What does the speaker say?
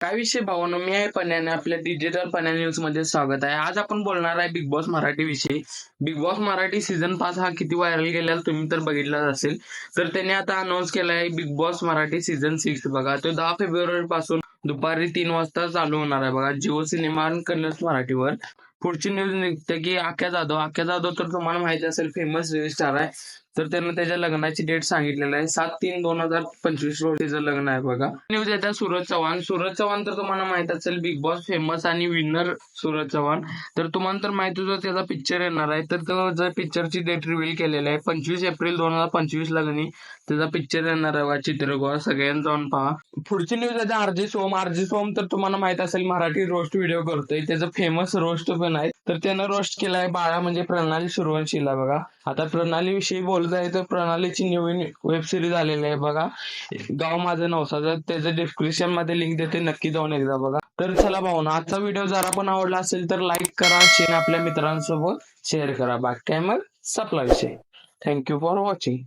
काय विषय भावानो, मी आहे पन्याने आपल्या डिजिटल पन्या न्यूज मध्ये स्वागत आहे. आज आपण बोलणार आहे बिग बॉस मराठी विषयी. बिग बॉस मराठी सीझन 5 हा किती व्हायरल गेलेला तुम्ही तर बघितलाच असेल. तर त्याने आता अनाऊन्स केलाय बिग बॉस मराठी सीझन 6 बघा. तो 10 फेब्रुवारी पासून दुपारी 3 वाजता चालू होणार आहे बघा. जिओ सिनेमा आणि कलर्स मराठीवर. पुढची न्यूज निघते की आख्या जाधव तर तुम्हाला माहिती असेल, फेमस रील स्टार आहे. तर त्यानं त्याच्या लग्नाची डेट सांगितलेली आहे 7/3/2025 रोजी तिचं लग्न आहे बघा. न्यूज येतात सूरज चव्हाण तर तुम्हाला माहित असेल, बिग बॉस फेमस आणि विनर सूरज चव्हाण. तर तुम्हाला तर माहितीच होतं त्याचा पिक्चर येणार आहे. तर तो जर पिक्चरची डेट रिव्हील केलेली आहे 25 एप्रिल 2025 ला त्याचा पिक्चर येणार आहे बघा, चित्रगृह. सगळ्यांनी जाऊन पहा. पुढची न्यूज आहे आरजे सोम तर तुम्हाला माहित असेल, मराठी रोस्ट व्हिडिओ करतोय. त्याचं फेमस रोस्ट पण आहे. तर त्यानं रोस्ट केलाय बाळा म्हणजे प्रणाली सूर्यवंशीला बघा. आता प्रणाली विषयी बोलत आहे तर प्रणालीची नवीन वेब सिरीज आलेली आहे बघा, गाव माझं नवसाचं. त्याचं डिस्क्रिप्शन मध्ये लिंक देते, नक्की जाऊन एकदा बघा. तर चला भाऊना, आजचा व्हिडिओ जरा पण आवडला असेल तर लाईक करा, शेअर आपल्या मित्रांसोबत शेअर करा. बाकी काय मग सपला विषय. Thank you for watching.